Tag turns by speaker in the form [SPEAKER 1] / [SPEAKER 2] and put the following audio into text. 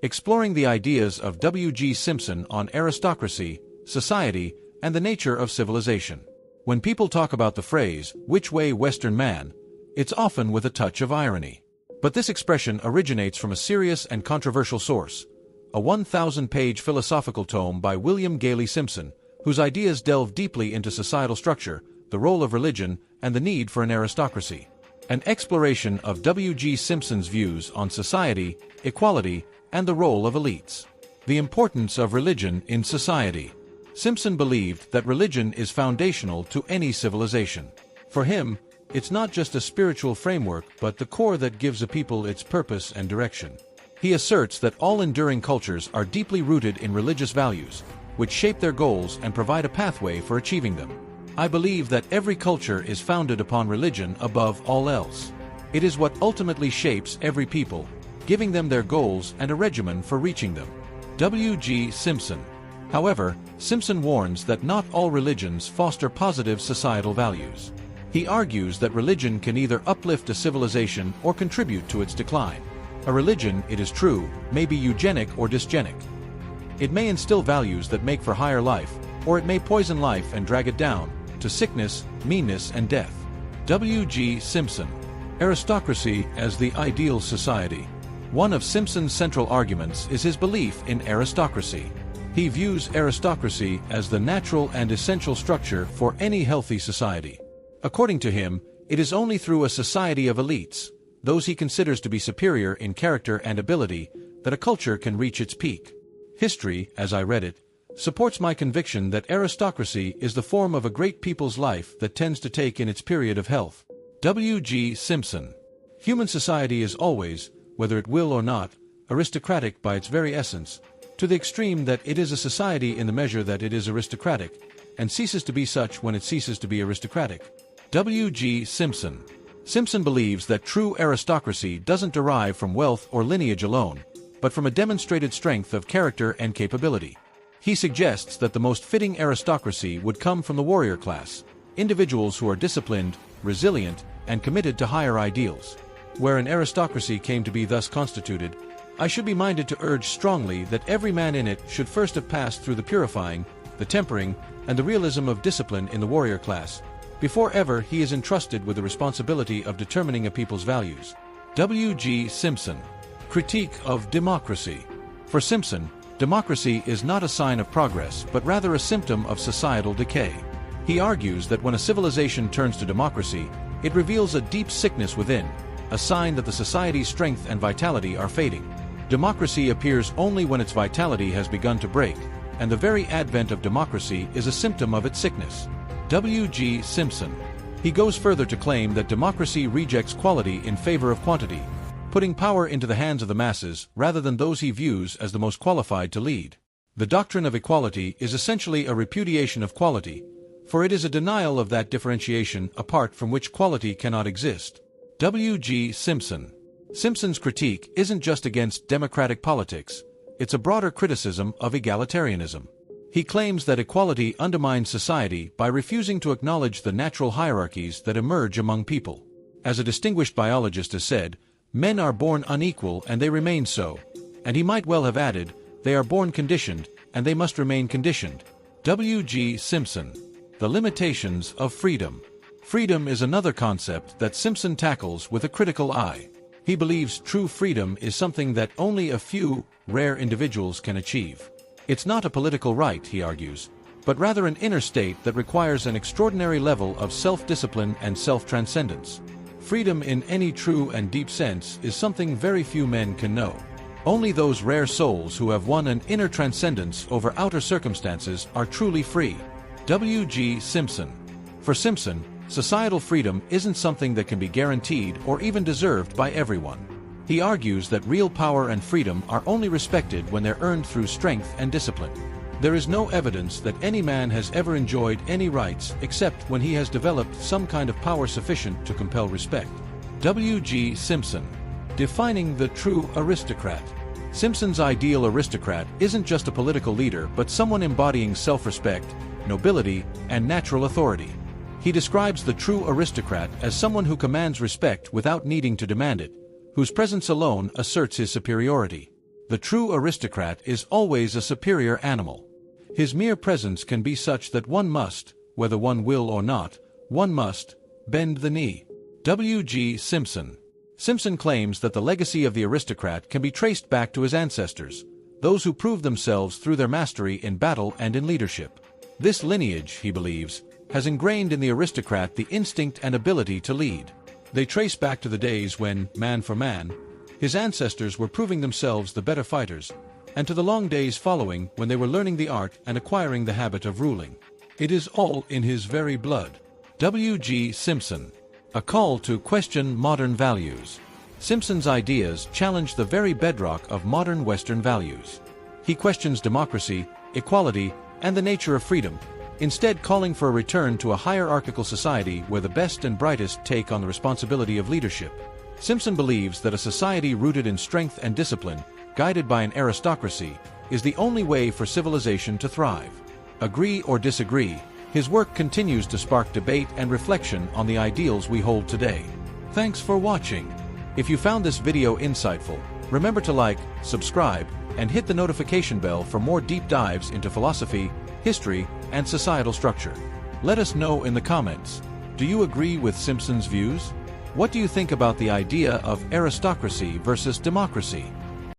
[SPEAKER 1] exploring the ideas of W.G. Simpson on aristocracy, society, and the nature of civilization. When people talk about the phrase, "which way Western man," it's often with a touch of irony. But this expression originates from a serious and controversial source, a 1,000-page philosophical tome by William Gailey Simpson, whose ideas delve deeply into societal structure, the role of religion, and the need for an aristocracy. An exploration of W.G. Simpson's views on society, equality, and the role of elites. The importance of religion in society. Simpson believed that religion is foundational to any civilization. For him, it's not just a spiritual framework but the core that gives a people its purpose and direction. He asserts that all enduring cultures are deeply rooted in religious values, which shape their goals and provide a pathway for achieving them. I believe that every culture is founded upon religion above all else. It is what ultimately shapes every people, giving them their goals and a regimen for reaching them. W.G. Simpson. However, Simpson warns that not all religions foster positive societal values. He argues that religion can either uplift a civilization or contribute to its decline. A religion, it is true, may be eugenic or dysgenic. It may instill values that make for higher life, or it may poison life and drag it down to sickness, meanness, and death. W.G. Simpson. Aristocracy as the ideal society. One of Simpson's central arguments is his belief in aristocracy. He views aristocracy as the natural and essential structure for any healthy society. According to him, it is only through a society of elites, those he considers to be superior in character and ability, that a culture can reach its peak. History, as I read it, supports my conviction that aristocracy is the form of a great people's life that tends to take in its period of health. W.G. Simpson. Human society is always, whether it will or not, aristocratic by its very essence, to the extreme that it is a society in the measure that it is aristocratic, and ceases to be such when it ceases to be aristocratic. W.G. Simpson. Simpson believes that true aristocracy doesn't derive from wealth or lineage alone, but from a demonstrated strength of character and capability. He suggests that the most fitting aristocracy would come from the warrior class, individuals who are disciplined, resilient, and committed to higher ideals. Where an aristocracy came to be thus constituted, I should be minded to urge strongly that every man in it should first have passed through the purifying, the tempering, and the realism of discipline in the warrior class, before ever he is entrusted with the responsibility of determining a people's values. W.G. Simpson. Critique of democracy. For Simpson, democracy is not a sign of progress but rather a symptom of societal decay. He argues that when a civilization turns to democracy, it reveals a deep sickness within, a sign that the society's strength and vitality are fading. Democracy appears only when its vitality has begun to break, and the very advent of democracy is a symptom of its sickness. W.G. Simpson. He goes further to claim that democracy rejects quality in favor of quantity, putting power into the hands of the masses rather than those he views as the most qualified to lead. The doctrine of equality is essentially a repudiation of quality, for it is a denial of that differentiation apart from which quality cannot exist. W.G. Simpson. Simpson's critique isn't just against democratic politics, it's a broader criticism of egalitarianism. He claims that equality undermines society by refusing to acknowledge the natural hierarchies that emerge among people. As a distinguished biologist has said, men are born unequal and they remain so, and he might well have added, they are born conditioned, and they must remain conditioned. W.G. Simpson. The limitations of freedom. Freedom is another concept that Simpson tackles with a critical eye. He believes true freedom is something that only a few, rare individuals can achieve. It's not a political right, he argues, but rather an inner state that requires an extraordinary level of self-discipline and self-transcendence. Freedom in any true and deep sense is something very few men can know. Only those rare souls who have won an inner transcendence over outer circumstances are truly free. W.G. Simpson. For Simpson, societal freedom isn't something that can be guaranteed or even deserved by everyone. He argues that real power and freedom are only respected when they're earned through strength and discipline. There is no evidence that any man has ever enjoyed any rights except when he has developed some kind of power sufficient to compel respect. W.G. Simpson. Defining the true aristocrat. Simpson's ideal aristocrat isn't just a political leader but someone embodying self-respect, nobility, and natural authority. He describes the true aristocrat as someone who commands respect without needing to demand it, whose presence alone asserts his superiority. The true aristocrat is always a superior animal. His mere presence can be such that one must, whether one will or not, one must bend the knee. W.G. Simpson. Simpson claims that the legacy of the aristocrat can be traced back to his ancestors, those who proved themselves through their mastery in battle and in leadership. This lineage, he believes, has ingrained in the aristocrat the instinct and ability to lead. They trace back to the days when, man for man, his ancestors were proving themselves the better fighters, and to the long days following when they were learning the art and acquiring the habit of ruling. It is all in his very blood. W.G. Simpson. A call to question modern values. Simpson's ideas challenge the very bedrock of modern Western values. He questions democracy, equality, and the nature of freedom, instead calling for a return to a hierarchical society where the best and brightest take on the responsibility of leadership. Simpson believes that a society rooted in strength and discipline, guided by an aristocracy, is the only way for civilization to thrive. Agree or disagree, his work continues to spark debate and reflection on the ideals we hold today. Thanks for watching. If you found this video insightful, remember to like, subscribe, and hit the notification bell for more deep dives into philosophy, history, and societal structure. Let us know in the comments. Do you agree with Simpson's views? What do you think about the idea of aristocracy versus democracy?